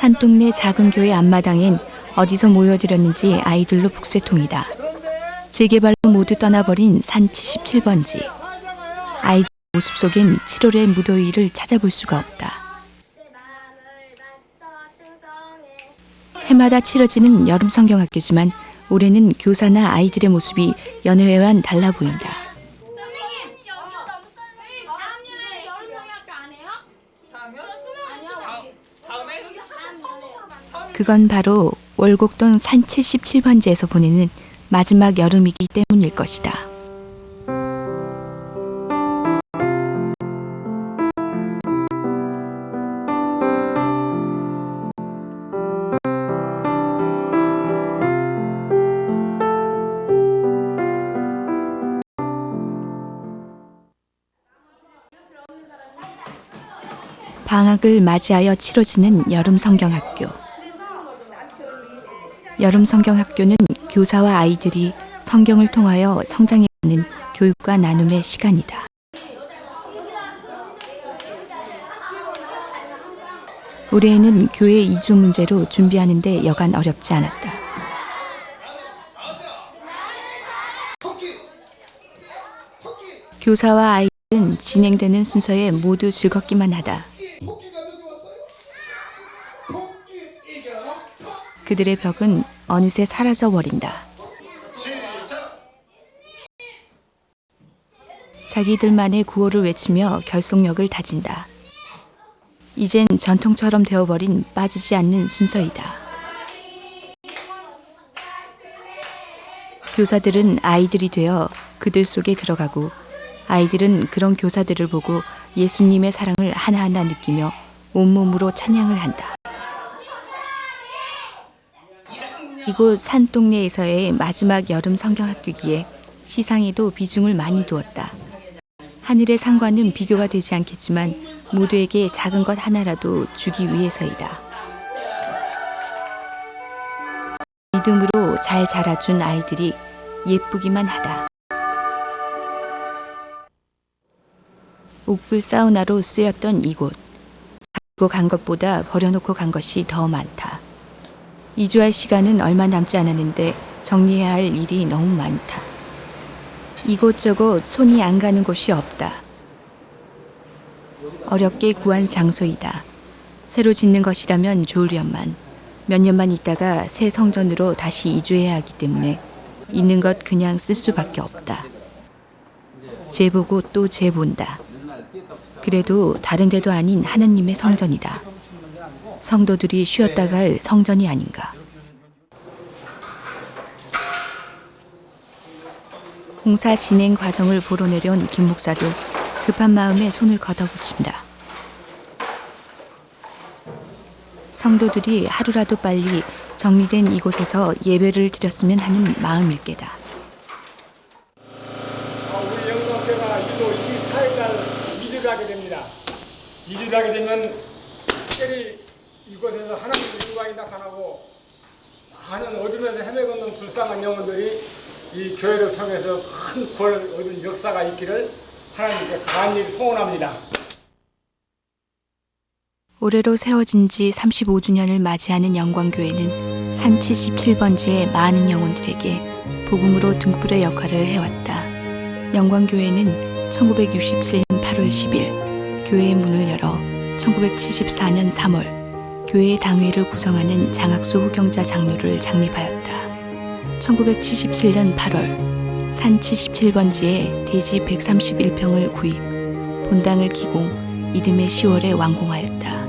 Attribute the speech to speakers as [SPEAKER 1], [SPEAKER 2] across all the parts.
[SPEAKER 1] 산동네 작은 교회 앞마당엔 어디서 모여들었는지 아이들로 북새통이다. 재개발로 모두 떠나버린 산 77번지. 아이들 모습 속엔 7월의 무더위를 찾아볼 수가 없다. 해마다 치러지는 여름 성경학교지만 올해는 교사나 아이들의 모습이 여느 해와는 달라 보인다. 그건 바로 월곡동 산 77번지에서 보내는 마지막 여름이기 때문일 것이다. 방학을 맞이하여 치러지는 여름 성경학교. 여름 성경학교는 교사와 아이들이 성경을 통하여 성장해가는 교육과 나눔의 시간이다. 올해에는 교회 이주 문제로 준비하는데 여간 어렵지 않았다. 교사와 아이들은 진행되는 순서에 모두 즐겁기만 하다. 그들의 벽은 어느새 사라져 버린다. 자기들만의 구호를 외치며 결속력을 다진다. 이젠 전통처럼 되어버린 빠지지 않는 순서이다. 교사들은 아이들이 되어 그들 속에 들어가고 아이들은 그런 교사들을 보고 예수님의 사랑을 하나하나 느끼며 온몸으로 찬양을 한다. 이곳 산동네에서의 마지막 여름 성경학교기에 시상에도 비중을 많이 두었다. 하늘의 상과는 비교가 되지 않겠지만 모두에게 작은 것 하나라도 주기 위해서이다. 믿음으로 잘 자라준 아이들이 예쁘기만 하다. 옥불 사우나로 쓰였던 이곳. 가지고 간 것보다 버려놓고 간 것이 더 많다. 이주할 시간은 얼마 남지 않았는데 정리해야 할 일이 너무 많다. 이곳저곳 손이 안 가는 곳이 없다. 어렵게 구한 장소이다. 새로 짓는 것이라면 좋으련만 몇 년만 있다가 새 성전으로 다시 이주해야 하기 때문에 있는 것 그냥 쓸 수밖에 없다. 재보고 또 재본다. 그래도 다른 데도 아닌 하느님의 성전이다. 성도들이 쉬었다 갈 성전이 아닌가. 공사 진행 과정을 보러 내려온 김 목사도 급한 마음에 손을 걷어붙인다. 성도들이 하루라도 빨리 정리된 이곳에서 예배를 드렸으면 하는 마음일 게다.
[SPEAKER 2] 우리 영광교회가 1월 24일 날 이주를 하게 됩니다. 이주를 하게 되면 특별히 이곳에서 하나님의 영광이 나타나고 많은 어둠에서 헤매고 불쌍한 영혼들이 이 교회를 통해서 큰 구원을 얻은 역사가 있기를 하나님께 간절히 소원합니다.
[SPEAKER 1] 올해로 세워진 지 35주년을 맞이하는 영광교회는 산 77번지의 많은 영혼들에게 복음으로 등불의 역할을 해왔다. 영광교회는 1967년 8월 10일 교회의 문을 열어 1974년 3월 교회의 당회를 구성하는 장학수 호경자 장로를 창립하였다. 1977년 8월 산 77번지에 대지 131평을 구입, 본당을 기공, 이듬해 10월에 완공하였다.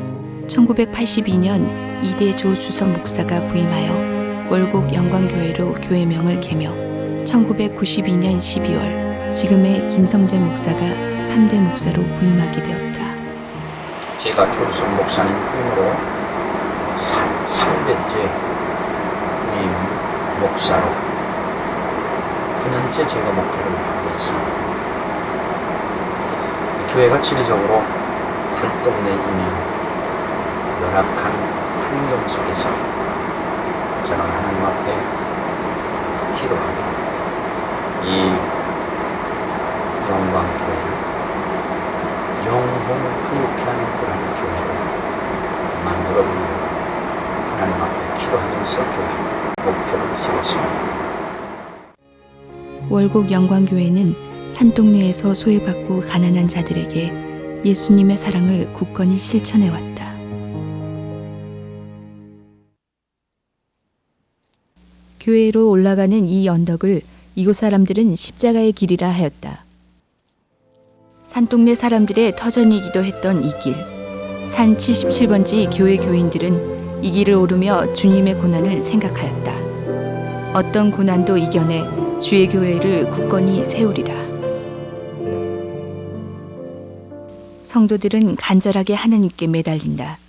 [SPEAKER 1] 1982년 이대조 주선 목사가 부임하여 월곡 영광교회로 교회명을 개명, 1992년 12월 지금의 김성재 목사가 3대 목사로 부임하게 되었다.
[SPEAKER 3] 제가 조르성 목사님 후임으로 3대째 목사로 9년째 제가 목회를 하고 있습니다. 교회가 지리적으로 들동네이며 열악한 환경 속에서 저는 하나님 앞에 기도하며 이 영광교회를 영혼 부유케 하는 그런 교회를 만들어보는 한영설교회 목표를 세웠습니다.
[SPEAKER 1] 월곡 영광교회는 산동네에서 소외받고 가난한 자들에게 예수님의 사랑을 굳건히 실천해왔다. 교회로 올라가는 이 언덕을 이곳 사람들은 십자가의 길이라 하였다. 산동네 사람들의 터전이기도 했던 이 길. 산 77번지 교회 교인들은 이 길을 오르며 주님의 고난을 생각하였다. 어떤 고난도 이겨내 주의 교회를 굳건히 세우리라. 성도들은 간절하게 하나님께 매달린다.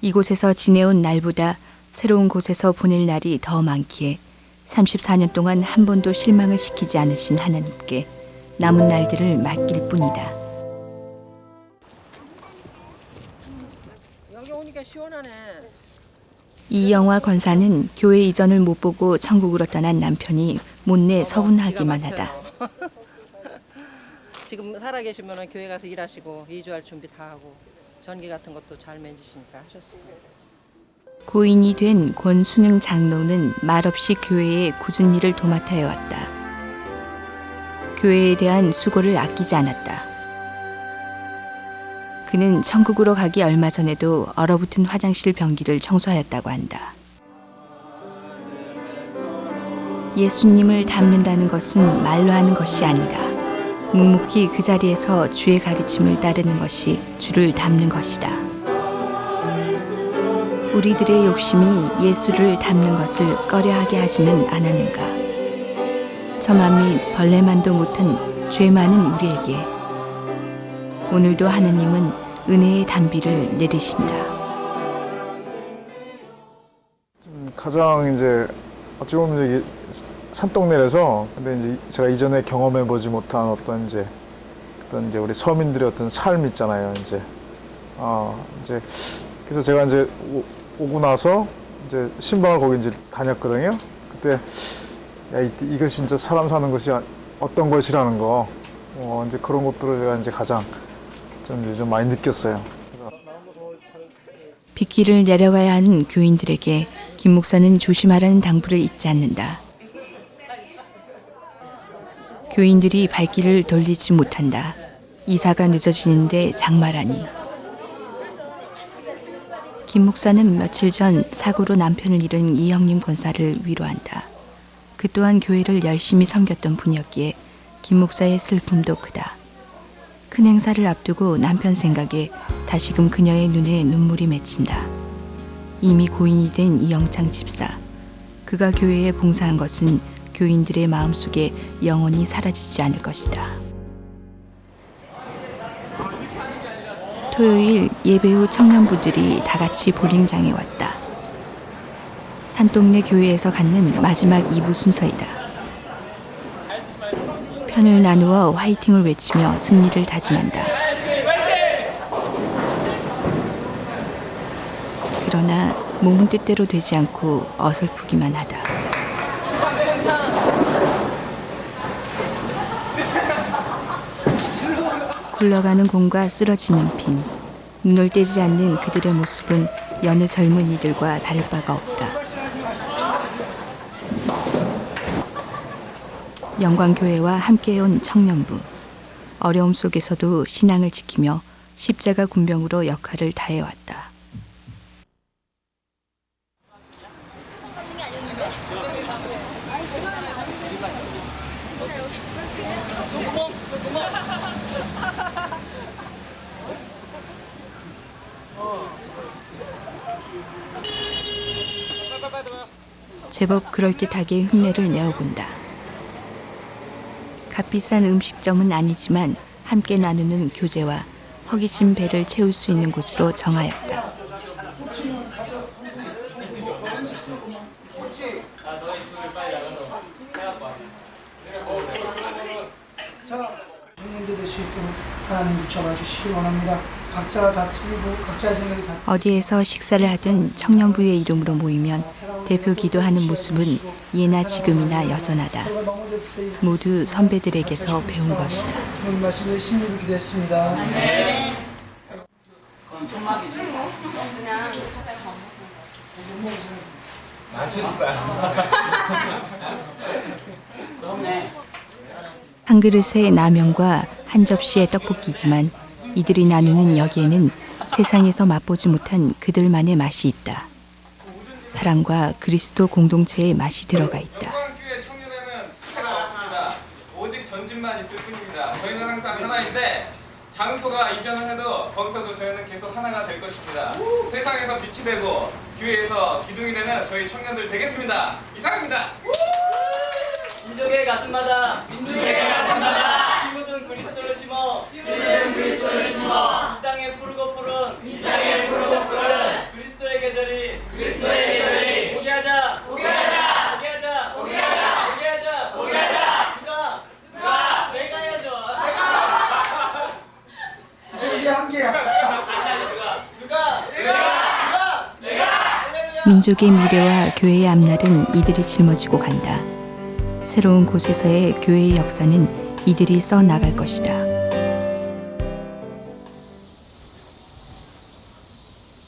[SPEAKER 1] 이곳에서 지내온 날보다 새로운 곳에서 보낼 날이 더 많기에 34년 동안 한 번도 실망을 시키지 않으신 하나님께 남은 날들을 맡길 뿐이다.
[SPEAKER 4] 여기 오니까 시원하네.
[SPEAKER 1] 이영화 권사는 교회 이전을 못 보고 천국으로 떠난 남편이 못내 서운하기만 하다.
[SPEAKER 4] 지금 살아계시면 교회 가서 일하시고 이주할 준비 다 하고 전기 같은 것도 잘 만지시니까 하셨습니다.
[SPEAKER 1] 고인이 된 권순흥 장로는 말없이 교회의 굳은 일을 도맡아 해왔다. 교회에 대한 수고를 아끼지 않았다. 그는 천국으로 가기 얼마 전에도 얼어붙은 화장실 변기를 청소하였다고 한다. 예수님을 닮는다는 것은 말로 하는 것이 아니다. 묵묵히 그 자리에서 주의 가르침을 따르는 것이 주를 닮는 것이다. 우리들의 욕심이 예수를 닮는 것을 꺼려하게 하지는 않았는가. 저만 및 벌레만도 못한 죄 많은 우리에게 오늘도 하느님은 은혜의 단비를 내리신다.
[SPEAKER 5] 가장 이제 어찌 보면 이제 산동네라서 근데 이제 제가 이전에 경험해 보지 못한 어떤 이제 우리 서민들의 어떤 삶 있잖아요. 이제 그래서 제가 이제 오고 나서 이제 신방을 거기 이제 다녔거든요. 그때 야, 이거 진짜 사람 사는 것이 어떤 것이라는 거 이제 그런 것들을 제가 이제 가장 좀 많이 느꼈어요.
[SPEAKER 1] 빗길을 내려가야 하는 교인들에게 김 목사는 조심하라는 당부를 잊지 않는다. 교인들이 발길을 돌리지 못한다. 이사가 늦어지는데 장마라니. 김 목사는 며칠 전 사고로 남편을 잃은 이형님 권사를 위로한다. 그 또한 교회를 열심히 섬겼던 분이었기에 김 목사의 슬픔도 크다. 큰 행사를 앞두고 남편 생각에 다시금 그녀의 눈에 눈물이 맺힌다. 이미 고인이 된 이영창 집사. 그가 교회에 봉사한 것은 교인들의 마음속에 영원히 사라지지 않을 것이다. 토요일 예배 후 청년부들이 다 같이 볼링장에 왔다. 산동네 교회에서 갖는 마지막 2부 순서이다. 편을 나누어 화이팅을 외치며 승리를 다짐한다. 그러나 몸은 뜻대로 되지 않고 어설프기만 하다. 굴러가는 공과 쓰러지는 핀, 눈을 떼지 않는 그들의 모습은 여느 젊은이들과 다를 바가 없다. 영광교회와 함께해온 청년부, 어려움 속에서도 신앙을 지키며 십자가 군병으로 역할을 다해왔다. 제법 그럴듯하게 흉내를 내어본다. 값비싼 음식점은 아니지만 함께 나누는 교제와 허기진 배를 채울 수 있는 곳으로 정하였다.
[SPEAKER 6] 청년도 될 수 있도록 하나님 붙잡아 주시기 원합니다. 각자 다 틀리고 각자의 생각이 다
[SPEAKER 1] 어디에서 식사를 하든 청년부의 이름으로 모이면 대표 기도하는 모습은 예나 지금이나 여전하다. 모두 선배들에게서 배운 것이다.
[SPEAKER 6] 오늘 말씀을 심리로 기도했습니다.
[SPEAKER 1] 한 그릇의 라면과 한 접시의 떡볶이지만 이들이 나누는 여기에는 세상에서 맛보지 못한 그들만의 맛이 있다. 사랑과 그리스도 공동체의 맛이 들어가 있다.
[SPEAKER 7] 교회 청년회는 하나가 없습니다. 오직 전진만 있을 뿐입니다. 저희는 항상 하나인데 장소가 이전을 해도 거기서도 저희는 계속 하나가 될 것입니다. 세상에서 빛이 되고 교회에서 기둥이 되는 저희 청년들 되겠습니다. 이상입니다.
[SPEAKER 8] 민족의 가슴마다 피 묻은 그리스도를 심어 이 땅에 푸르고 푸른 그리스도의 계절이 오게 하자. 누가 내가 해야죠.
[SPEAKER 6] 이게 한계야.
[SPEAKER 1] 민족의 미래와 교회의 앞날은 이들이 짊어지고 간다. 새로운 곳에서의 교회의 역사는 이들이 써나갈 것이다.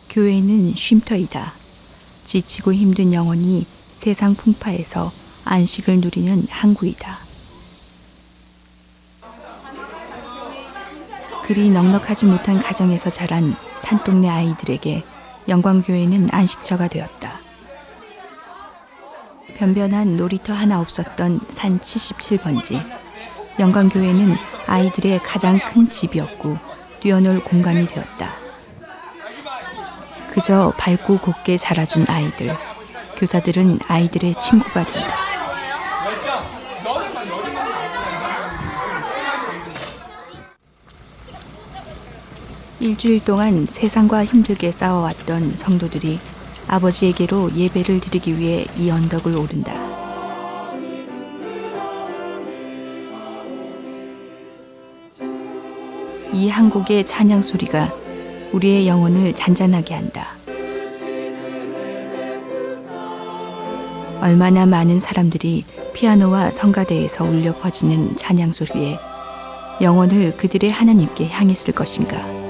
[SPEAKER 1] 교회는 쉼터이다. 지치고 힘든 영혼이 세상 풍파에서 안식을 누리는 항구이다. 그리 넉넉하지 못한 가정에서 자란 산동네 아이들에게 영광교회는 안식처가 되었다. 변변한 놀이터 하나 없었던 산 77번지. 영광교회는 아이들의 가장 큰 집이었고 뛰어놀 공간이 되었다. 그저 밝고 곱게 자라준 아이들. 교사들은 아이들의 친구가 된다. 일주일 동안 세상과 힘들게 싸워왔던 성도들이 아버지에게로 예배를 드리기 위해 이 언덕을 오른다. 이 한 곡의 찬양 소리가 우리의 영혼을 잔잔하게 한다. 얼마나 많은 사람들이 피아노와 성가대에서 울려 퍼지는 찬양 소리에 영혼을 그들의 하나님께 향했을 것인가.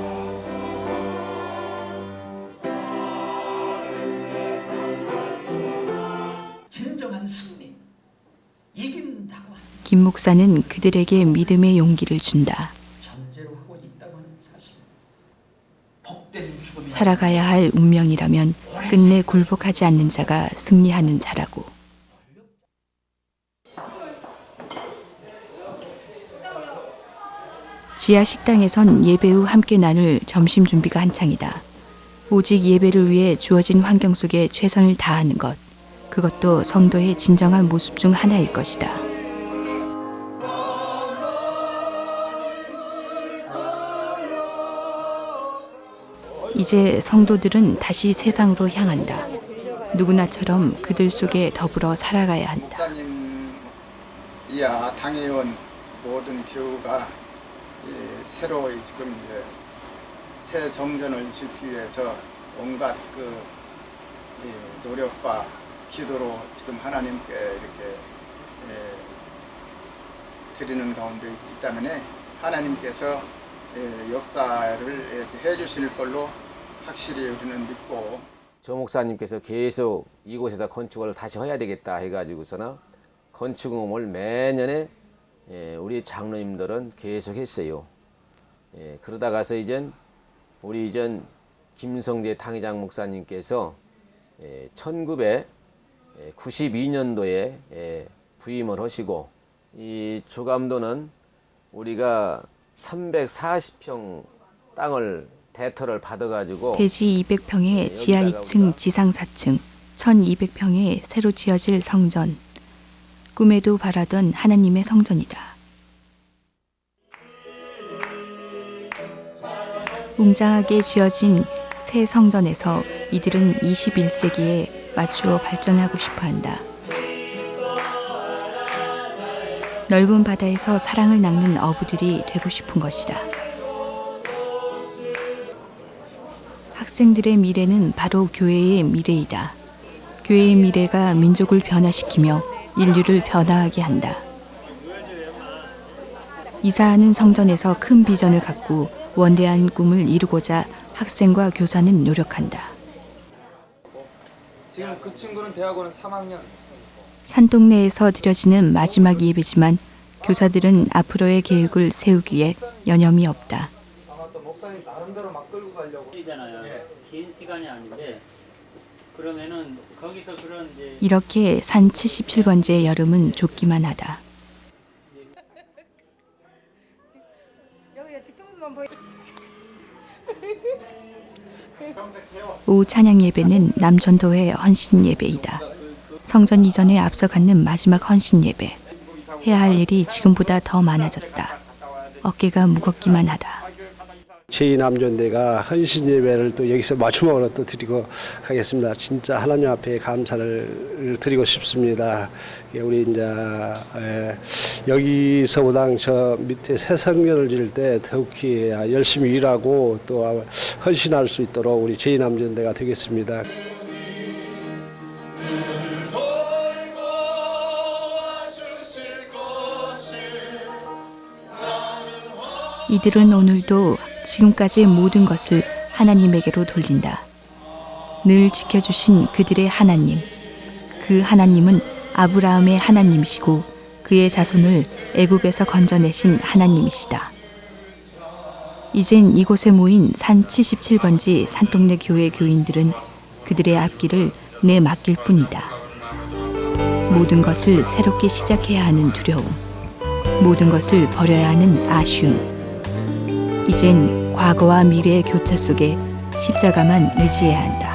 [SPEAKER 8] 진정한 승리, 이긴다고
[SPEAKER 1] 김 목사는 그들에게 믿음의 용기를 준다.
[SPEAKER 8] 전제로 하고 있다고 하는 사실. 복된 죽음이
[SPEAKER 1] 살아가야 할 운명이라면 끝내 굴복하지 않는 자가 승리하는 자라고. 지하 식당에선 예배 후 함께 나눌 점심 준비가 한창이다. 오직 예배를 위해 주어진 환경 속에 최선을 다하는 것. 그것도 성도의 진정한 모습 중 하나일 것이다. 이제 성도들은 다시 세상으로 향한다. 누구나처럼 그들 속에 더불어 살아가야 한다.
[SPEAKER 9] 목사님이야 당회원 모든 교우가 새로 지금 이제 새 정전을 짓기 위해서 온갖 노력과 기도로 지금 하나님께 이렇게 드리는 가운데 있기 때문에 하나님께서 역사를 이렇게 해주실 걸로 확실히 우리는 믿고.
[SPEAKER 3] 조 목사님께서 계속 이곳에서 건축을 다시 해야 되겠다 해가지고서는 건축업을 매년에 우리 장로님들은 계속 했어요. 그러다가서 우리 김성대 당회장 목사님께서 1992년도에 부임을 하시고, 이 조감도는 우리가 340평 땅을 대터를 받아가지고
[SPEAKER 1] 대지 200평의 지하 2층, 지상 4층, 1200평의 새로 지어질 성전. 꿈에도 바라던 하나님의 성전이다. 웅장하게 지어진 새 성전에서 이들은 21세기에 맞추어 발전하고 싶어한다. 넓은 바다에서 사랑을 낚는 어부들이 되고 싶은 것이다. 학생들의 미래는 바로 교회의 미래이다. 교회의 미래가 민족을 변화시키며 인류를 변화하게 한다. 이사하는 성전에서 큰 비전을 갖고 원대한 꿈을 이루고자 학생과 교사는 노력한다.
[SPEAKER 9] 지금 그 친구는 대학원은 3학년.
[SPEAKER 1] 산동네에서 드려지는 마지막 예배지만 교사들은 앞으로의 계획을 세우기에 여념이 없다.
[SPEAKER 9] 아마 또 목사님 나름대로 막 끌고 가려고.
[SPEAKER 10] 이잖아요. 긴 시간이 아닌데 그러면은 거기서 그런 이제
[SPEAKER 1] 이렇게 산 77번째 여름은 좋기만 하다. 오후 찬양 예배는 남전도회 헌신 예배이다. 성전 이전에 앞서 갖는 마지막 헌신 예배. 해야 할 일이 지금보다 더 많아졌다. 어깨가 무겁기만 하다.
[SPEAKER 11] 제2남전대가 헌신 예배를 또 여기서 마지막으로 또 드리고 가겠습니다. 진짜 하나님 앞에 감사를 드리고 싶습니다. 우리 이제 여기서보다 저 밑에 새 성전을 지을 때 더욱이 열심히 일하고 또 헌신할 수 있도록 우리 제2남전대가 되겠습니다.
[SPEAKER 1] 이들은 오늘도 지금까지의 모든 것을 하나님에게로 돌린다. 늘 지켜주신 그들의 하나님. 그 하나님은 아브라함의 하나님이시고 그의 자손을 애굽에서 건져내신 하나님이시다. 이젠 이곳에 모인 산 77번지 산동네 교회 교인들은 그들의 앞길을 내맡길 뿐이다. 모든 것을 새롭게 시작해야 하는 두려움. 모든 것을 버려야 하는 아쉬움. 이젠 과거와 미래의 교차 속에 십자가만 의지해야 한다.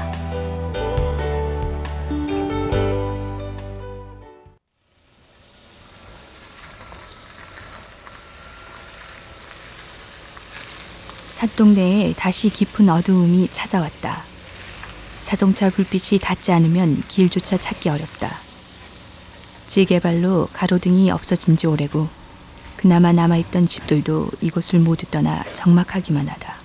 [SPEAKER 1] 산동네에 다시 깊은 어두움이 찾아왔다. 자동차 불빛이 닿지 않으면 길조차 찾기 어렵다. 재개발로 가로등이 없어진 지 오래고 그나마 남아있던 집들도 이곳을 모두 떠나 적막하기만 하다.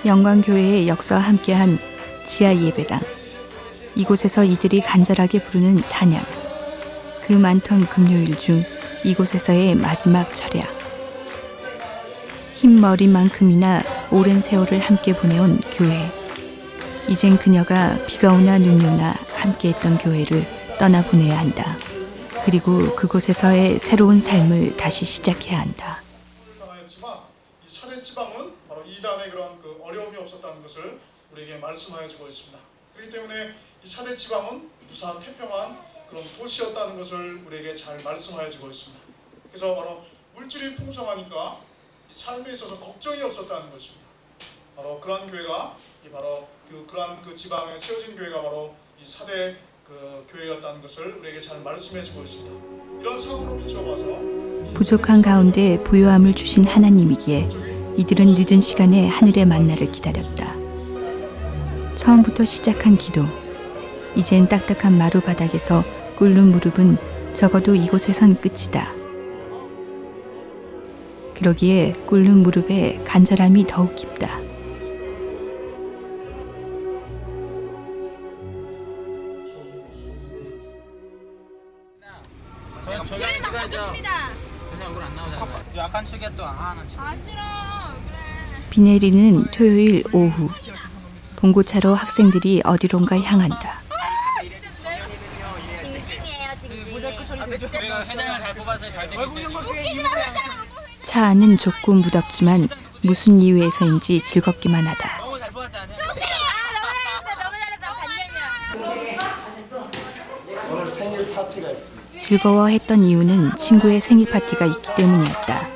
[SPEAKER 1] 영광교회의 역사와 함께한 지하 예배당. 이곳에서 이들이 간절하게 부르는 찬양. 그 많던 금요일 중 이곳에서의 마지막 절야. 흰머리만큼이나 오랜 세월을 함께 보내온 교회. 이젠 그녀가 비가 오나 눈이 오나 함께했던 교회를 떠나보내야 한다. 그리고 그곳에서의 새로운 삶을 다시 시작해야 한다.
[SPEAKER 5] 이 차대 지방은 바로 이단의 그런 그 어려움이 없었다는 것을 우리에게 말씀하여 주고 있습니다. 그렇기 때문에 이 차대 지방은 무사한 태평한 그런 도시였다는 것을 우리에게 잘 말씀하여 주고 있습니다. 그래서 바로 물질이 풍성하니까 이 삶에 있어서 걱정이 없었다는 것입니다. 바로 그러한 교회가 바로 그러한 그 지방에 세워진 교회가 바로 이 사대 그 교회였다는 것을 우리에게 잘 말씀해주고 있습니다. 이런 상황으로 비춰봐서
[SPEAKER 1] 부족한 가운데 부요함을 주신 하나님이기에 이들은 늦은 시간에 하늘의 만나를 기다렸다. 처음부터 시작한 기도. 이젠 딱딱한 마루 바닥에서 꿇는 무릎은 적어도 이곳에선 끝이다. 그러기에 꿇는 무릎에 간절함이 더욱 깊다. 비 내리는 토요일 오후. 봉고차로 학생들이 어디론가 향한다. 차 안은 좁고 무덥지만 무슨 이유에서인지 즐겁기만 하다.
[SPEAKER 9] 오늘 생일 파티가 있습니다.
[SPEAKER 1] 즐거워했던 이유는 친구의 생일 파티가 있기 때문이었다.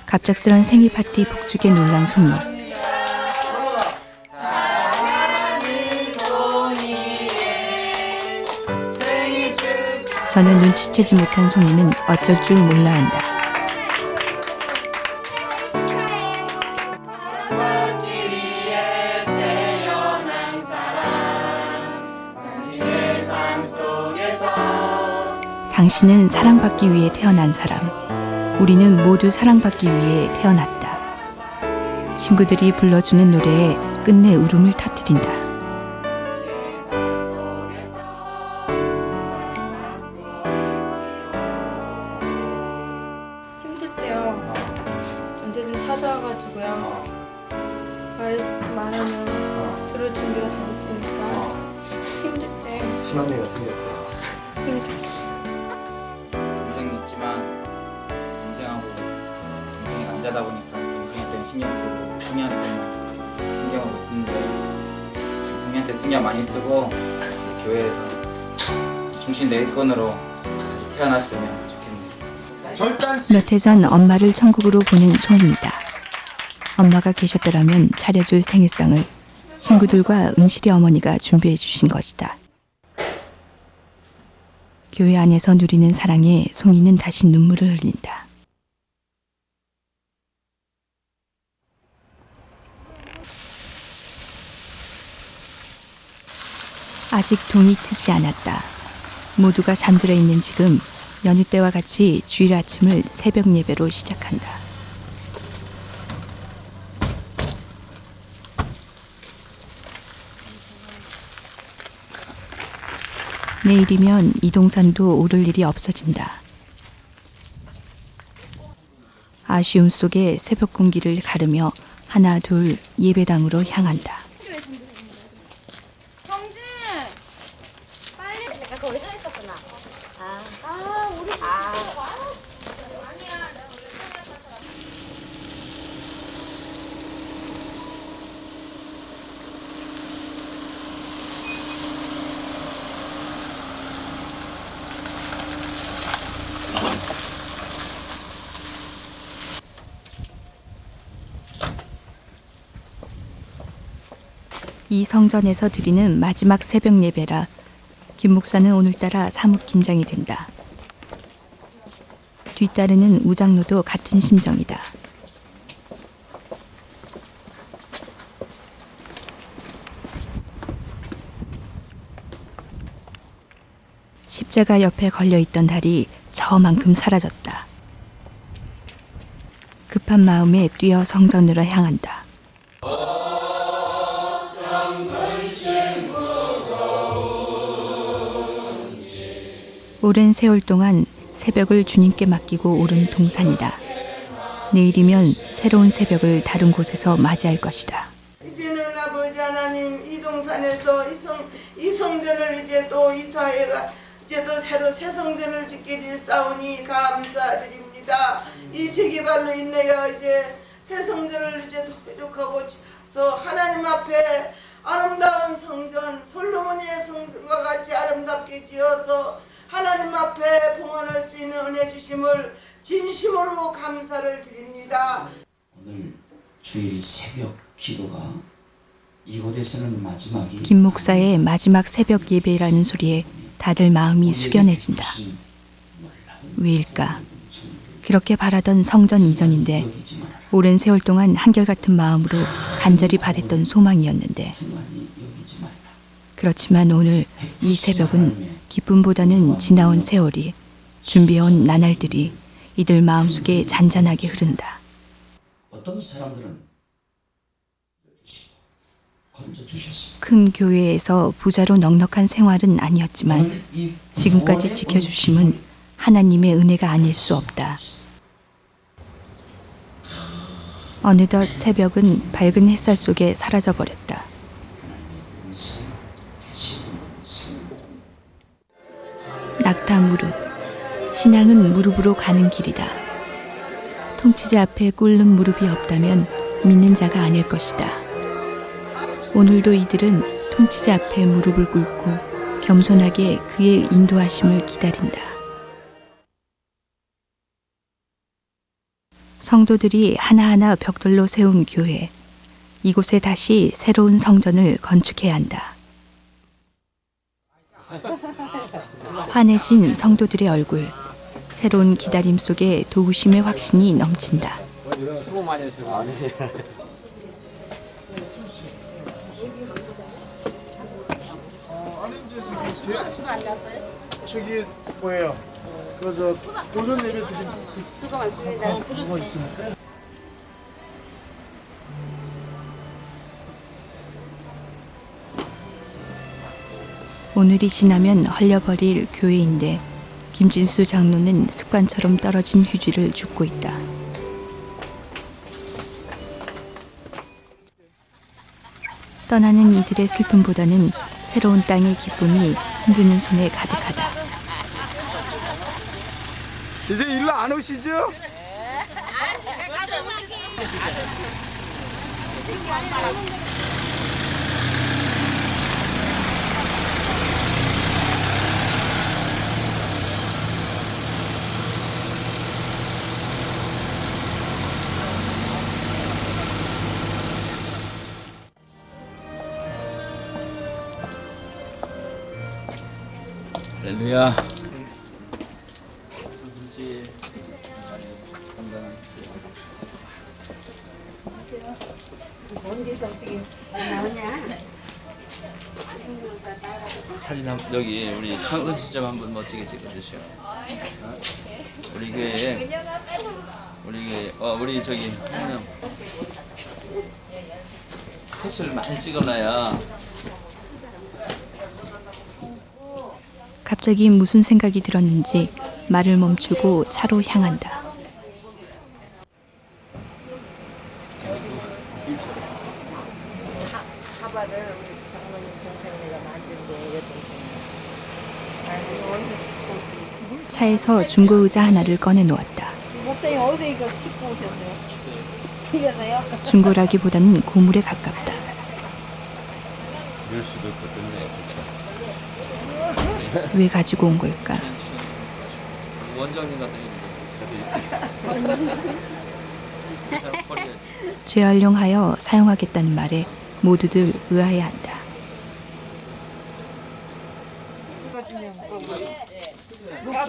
[SPEAKER 1] 갑작스런 생일 파티 폭죽에 놀란 송이. 전혀 눈치채지 못한 송이는 어쩔 줄 몰라 한다. 당신은 사랑받기 위해 태어난 사람. 우리는 모두 사랑받기 위해 태어났다. 친구들이 불러주는 노래에 끝내 울음을 터뜨린다.
[SPEAKER 12] 친언니가 생겼어요.
[SPEAKER 13] 동생이 있지만 동생하고 동생이 남자다 보니까 동생한테 신경 쓰고 성희한테는 신경을 못 쓰는데 성희한테 신경 많이 쓰고 교회에서 충신 내건으로 태어났으면 좋겠네요.
[SPEAKER 1] 몇 해 전 엄마를 천국으로 보낸 송이다. 엄마가 계셨더라면 차려줄 생일상을 친구들과 은실이 어머니가 준비해 주신 것이다. 교회 안에서 누리는 사랑에 송이는 다시 눈물을 흘린다. 아직 동이 트지 않았다. 모두가 잠들어 있는 지금 연휴 때와 같이 주일 아침을 새벽 예배로 시작한다. 내일이면 이동산도 오를 일이 없어진다. 아쉬움 속에 새벽 공기를 가르며 하나 둘 예배당으로 향한다.
[SPEAKER 14] 성진! 빨리! 내가 거기서 있었구나. 우리
[SPEAKER 1] 이 성전에서 드리는 마지막 새벽 예배라 김 목사는 오늘따라 사뭇 긴장이 된다. 뒤따르는 우장로도 같은 심정이다. 십자가 옆에 걸려있던 달이 저만큼 사라졌다. 급한 마음에 뛰어 성전으로 향한다. 오랜 세월 동안 새벽을 주님께 맡기고 오른 동산이다. 내일이면 새로운 새벽을 다른 곳에서 맞이할 것이다.
[SPEAKER 15] 이제는 아버지 하나님 이 동산에서 이 성전을 이제 또 이사회가 이제 또 새로 새 성전을 짓게 되사오니 감사드립니다. 이 재개발로 인하여 이제 새 성전을 이제 회복하고서 하나님 앞에 아름다운 성전 솔로몬의 성전과 같이 아름답게 지어서 하나님 앞에 봉헌할 수 있는 은혜 주심을 진심으로 감사를 드립니다.
[SPEAKER 16] 오늘 주일 새벽 기도가 이곳에서는 마지막이
[SPEAKER 1] 김 목사의 마지막 새벽 예배라는 소리에 다들 마음이 숙연해진다. 왜일까? 그렇게 바라던 성전 이전인데 오랜 세월 동안 한결같은 마음으로 간절히 바랬던 소망이었는데 그렇지만 오늘 이 새벽은 기쁨보다는 지나온 세월이 준비해온 나날들이 이들 마음속에 잔잔하게 흐른다.
[SPEAKER 16] 어떤 사람들은 건져주셨습니다.
[SPEAKER 1] 큰 교회에서 부자로 넉넉한 생활은 아니었지만 지금까지 지켜주심은 하나님의 은혜가 아닐 수 없다. 어느덧 새벽은 밝은 햇살 속에 사라져버렸다. 낙타 무릎. 신앙은 무릎으로 가는 길이다. 통치자 앞에 꿇는 무릎이 없다면 믿는 자가 아닐 것이다. 오늘도 이들은 통치자 앞에 무릎을 꿇고 겸손하게 그의 인도하심을 기다린다. 성도들이 하나하나 벽돌로 세운 교회. 이곳에 다시 새로운 성전을 건축해야 한다. 환해진 성도들의 얼굴. 새로운 기다림 속에 도우심의 확신이 넘친다.
[SPEAKER 12] 수고 많이 했어요.
[SPEAKER 5] 저기 뭐예요? 그저 오전 예배 드린 수고 많습니다. 그거 있습니까?
[SPEAKER 1] 오늘이 지나면 헐려버릴 교회인데 김진수 장로는 습관처럼 떨어진 휴지를 줍고 있다. 떠나는 이들의 슬픔보다는 새로운 땅의 기쁨이 흔드는 손에 가득하다.
[SPEAKER 2] 이제 일로 안 오시죠?
[SPEAKER 12] 할렐루야. 사진 여기 우리 창원 시점 한번 멋지게 찍어주시오. 우리 교회에 우리 저기 한명 컷을 많이 찍어놔야.
[SPEAKER 1] 갑자기 무슨 생각이 들었는지 말을 멈추고 차로 향한다.
[SPEAKER 15] 하바를 우리 장모님 동생이가 만든 게
[SPEAKER 1] 차에서 중고 의자 하나를 꺼내 놓았다.
[SPEAKER 14] 목사님 어디서 이거 싣고 오셨어요? 집에서요?
[SPEAKER 1] 중고라기보다는 고물에 가깝다.
[SPEAKER 12] 이럴 수도 있거든요.
[SPEAKER 1] 왜 가지고 온 걸까?
[SPEAKER 12] 원장님 같은 경우
[SPEAKER 1] 재활용하여 사용하겠다는 말에 모두들 의아해한다.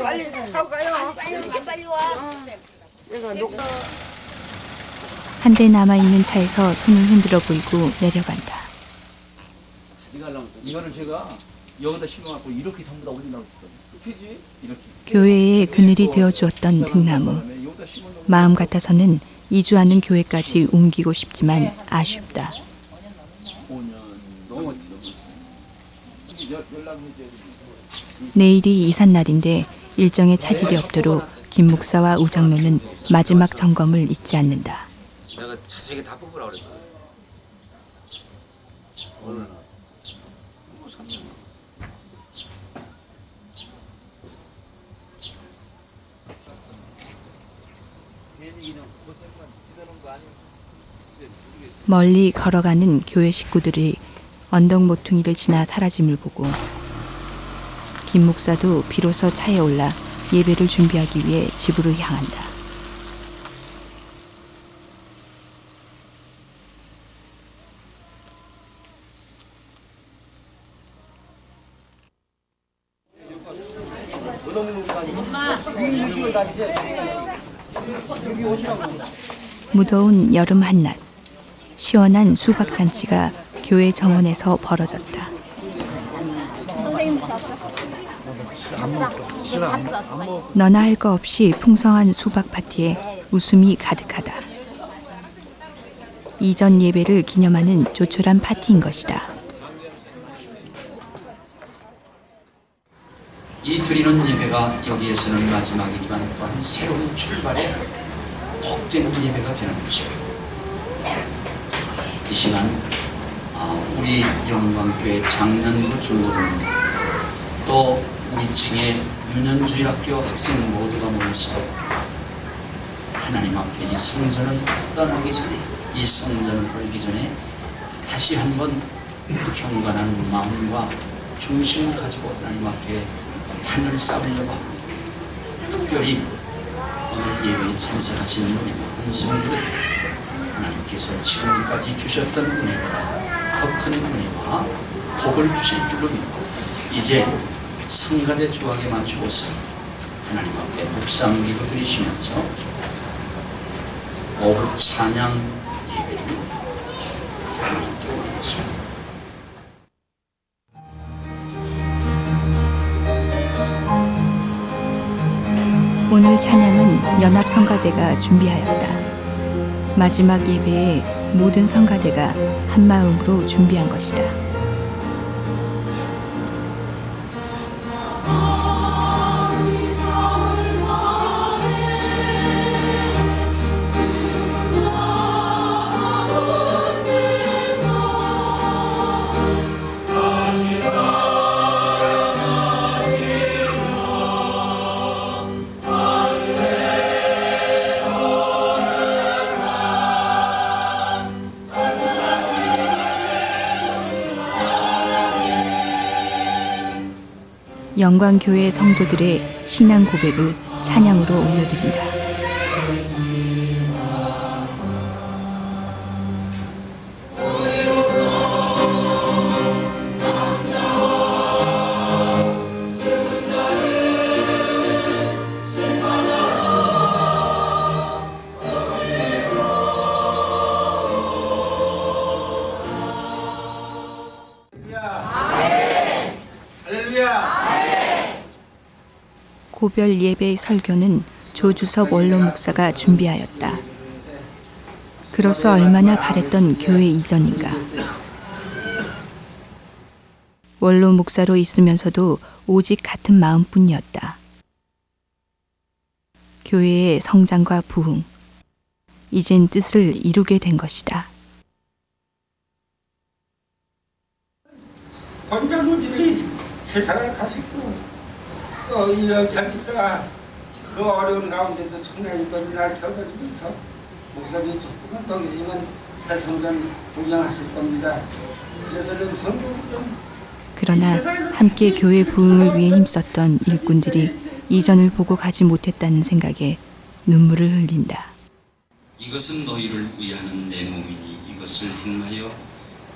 [SPEAKER 15] 빨리 가볼까요?
[SPEAKER 14] 빨리 와.
[SPEAKER 1] 한 대 남아있는 차에서 손을 흔들어 보이고 내려간다.
[SPEAKER 12] 이거는 제가 여기다 심어갖고 이렇게 전부 다 올린다고 했거든요. 그지? 이렇게.
[SPEAKER 1] 교회에 그늘이 되어주었던 등나무. 마음 같아서는 이주하는 교회까지 옮기고 싶지만 아쉽다.
[SPEAKER 12] 5년 넘었지.
[SPEAKER 1] 내일이 이삿날인데 일정에 차질이 없도록 김 목사와 우 장로는 마지막 점검을 잊지 않는다.
[SPEAKER 3] 내가 자세하게 다 뽑으라고 그랬어. 오늘 3년.
[SPEAKER 1] 멀리 걸어가는 교회 식구들이 언덕 모퉁이를 지나 사라짐을 보고 김 목사도 비로소 차에 올라 예배를 준비하기 위해 집으로 향한다. 무더운 여름 한낮, 시원한 수박 잔치가 교회 정원에서 벌어졌다. 너나 할 거 없이 풍성한 수박 파티에 웃음이 가득하다. 이전 예배를 기념하는 조촐한 파티인 것이다.
[SPEAKER 16] 이 드리는 예배가 여기에서는 마지막이지만 또한 새로운 출발에 복되는 예배가 되는 것입니다. 이 시간 우리 영광교회 장년부 중고등 또 우리 층의 유년주일학교 학생 모두가 모여서 하나님 앞에 이 성전을 떠나기 전에 이 성전을 걸기 전에 다시 한번 경건한 마음과 중심을 가지고 하나님 앞에 단을 쌓으려고 합니다. 특별히 오늘 예배에 참석하시는 우리 모든 성도들 하나님께서 지금까지 주셨던 은혜보다 더 큰 은혜와 복을 주실 줄로 믿고 이제 성가대 조각에 맞추고서 하나님 앞에 묵상기도 드리시면서 오후 찬양 예배를 하나님께 올리겠습니다.
[SPEAKER 1] 오늘 찬양은 연합성가대가 준비하였다. 마지막 예배에 모든 성가대가 한마음으로 준비한 것이다. 영광교회 성도들의 신앙 고백을 찬양으로 올려드린다. 고별 예배 설교는 조주섭 원로 목사가 준비하였다. 그로서 얼마나 바랬던 교회 이전인가. 원로 목사로 있으면서도 오직 같은 마음뿐이었다. 교회의 성장과 부흥, 이젠 뜻을 이루게 된 것이다.
[SPEAKER 2] 권장님들이 세상을 가시고 또 이 영찬 집사가 그 어려운 가운데도 청년이던 날 겨드리면서 목사님 축복은 동시면 새 성전 구경하실 겁니다. 그래서 성도들은
[SPEAKER 1] 그러나 함께 교회 부흥을 위해 힘썼던 일꾼들이 이전을 보고 가지 못했다는 생각에 눈물을 흘린다.
[SPEAKER 16] 이것은 너희를 위하는 내 몸이니 이것을 행하여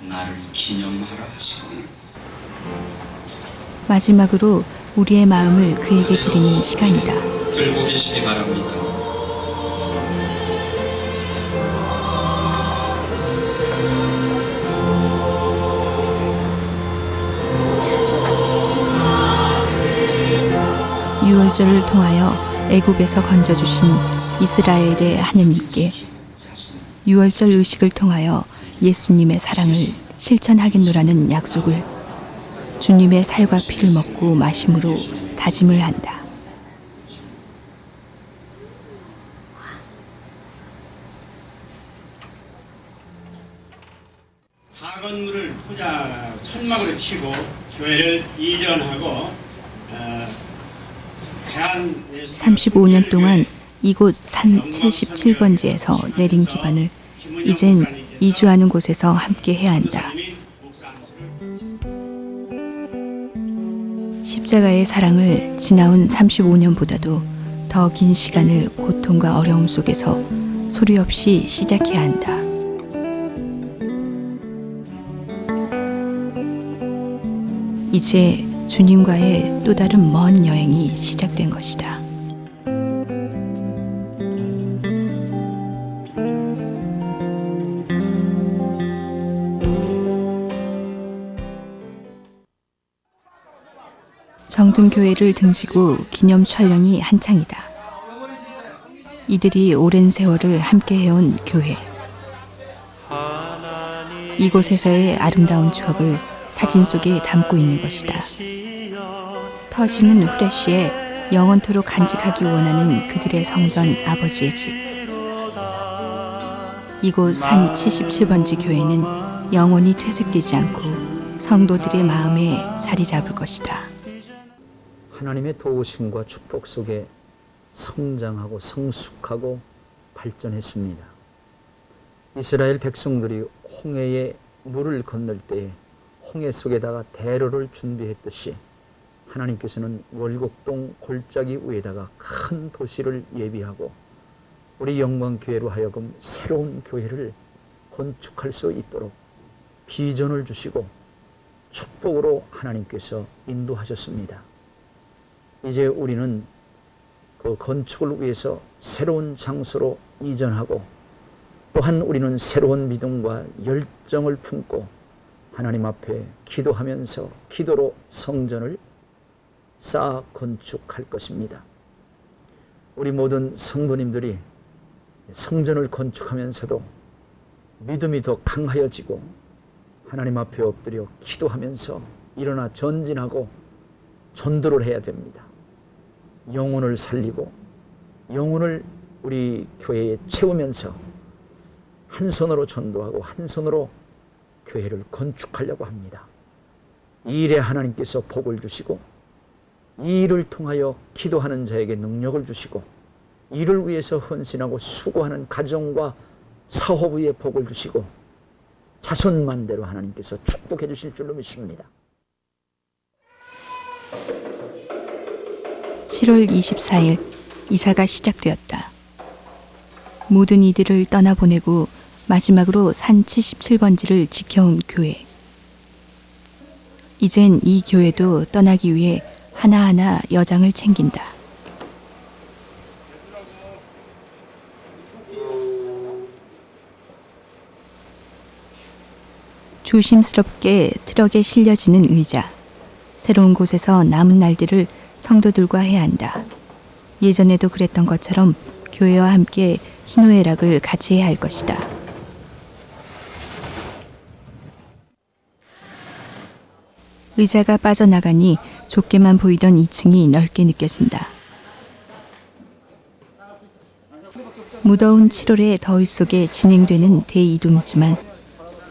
[SPEAKER 16] 나를 기념하라 하시고
[SPEAKER 1] 마지막으로 우리의 마음을 그에게 드리는 시간이다.
[SPEAKER 16] 들고 계시기 바랍니다.
[SPEAKER 1] 유월절을 통하여 애굽에서 건져주신 이스라엘의 하느님께 유월절 의식을 통하여 예수님의 사랑을 실천하겠노라는 약속을 주님의 살과 피를 먹고 마심으로 다짐을 한다.
[SPEAKER 17] 다 건물을 천막으로 치고 교회를 이전하고
[SPEAKER 1] 35년 동안 이곳 산 77번지에서 내린 기반을 이젠 이주하는 곳에서 함께 해야 한다. 십자가의 사랑을 지나온 35년보다도 더 긴 시간을 고통과 어려움 속에서 소리 없이 시작해야 한다. 이제 주님과의 또 다른 먼 여행이 시작된 것이다. 정등교회를 등지고 기념 촬영이 한창이다. 이들이 오랜 세월을 함께 해온 교회. 이곳에서의 아름다운 추억을 사진 속에 담고 있는 것이다. 터지는 후레쉬에 영원토록 간직하기 원하는 그들의 성전 아버지의 집. 이곳 산 77번지 교회는 영원히 퇴색되지 않고 성도들의 마음에 자리 잡을 것이다.
[SPEAKER 8] 하나님의 도우심과 축복 속에 성장하고 성숙하고 발전했습니다. 이스라엘 백성들이 홍해의 물을 건널 때에 홍해 속에다가 대로를 준비했듯이 하나님께서는 월곡동 골짜기 위에다가 큰 도시를 예비하고 우리 영광교회로 하여금 새로운 교회를 건축할 수 있도록 비전을 주시고 축복으로 하나님께서 인도하셨습니다. 이제 우리는 그 건축을 위해서 새로운 장소로 이전하고 또한 우리는 새로운 믿음과 열정을 품고 하나님 앞에 기도하면서 기도로 성전을 쌓아 건축할 것입니다. 우리 모든 성도님들이 성전을 건축하면서도 믿음이 더 강하여지고 하나님 앞에 엎드려 기도하면서 일어나 전진하고 전도를 해야 됩니다. 영혼을 살리고 영혼을 우리 교회에 채우면서 한 손으로 전도하고 한 손으로 교회를 건축하려고 합니다. 이 일에 하나님께서 복을 주시고 이 일을 통하여 기도하는 자에게 능력을 주시고 이를 위해서 헌신하고 수고하는 가정과 사업의 복을 주시고 자손만대로 하나님께서 축복해 주실 줄로 믿습니다.
[SPEAKER 1] 7월 24일 이사가 시작되었다. 모든 이들을 떠나보내고 마지막으로 산 77번지를 지켜온 교회. 이젠 이 교회도 떠나기 위해 하나하나 여장을 챙긴다. 조심스럽게 트럭에 실려지는 의자. 새로운 곳에서 남은 날들을 성도들과 해야 한다. 예전에도 그랬던 것처럼 교회와 함께 희노애락을 같이 해야 할 것이다. 의자가 빠져나가니 좁게만 보이던 2층이 넓게 느껴진다. 무더운 7월의 더위 속에 진행되는 대이동이지만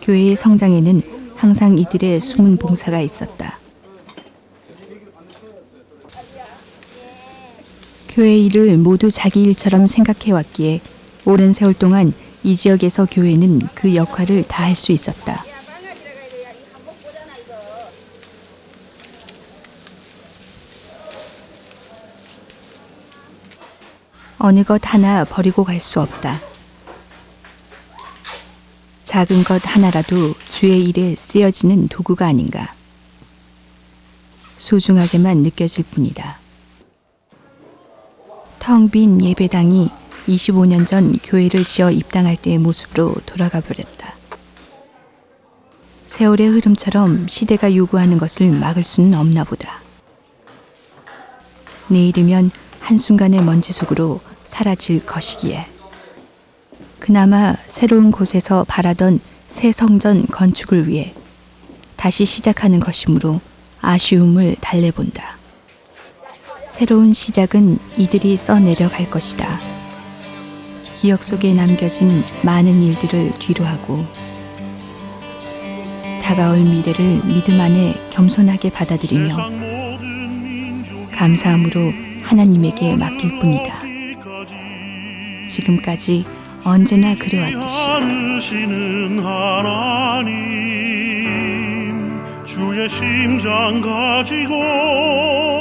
[SPEAKER 1] 교회의 성장에는 항상 이들의 숨은 봉사가 있었다. 교회 일을 모두 자기 일처럼 생각해왔기에 오랜 세월 동안 이 지역에서 교회는 그 역할을 다할 수 있었다. 어느 것 하나 버리고 갈 수 없다. 작은 것 하나라도 주의 일에 쓰여지는 도구가 아닌가. 소중하게만 느껴질 뿐이다. 텅 빈 예배당이 25년 전 교회를 지어 입당할 때의 모습으로 돌아가 버렸다. 세월의 흐름처럼 시대가 요구하는 것을 막을 수는 없나 보다. 내일이면 한순간의 먼지 속으로 사라질 것이기에. 그나마 새로운 곳에서 바라던 새 성전 건축을 위해 다시 시작하는 것이므로 아쉬움을 달래본다. 새로운 시작은 이들이 써내려갈 것이다. 기억 속에 남겨진 많은 일들을 뒤로하고 다가올 미래를 믿음 안에 겸손하게 받아들이며 감사함으로 하나님에게 맡길 뿐이다. 지금까지 언제나 그래왔듯이.
[SPEAKER 18] 주의 심장 가지고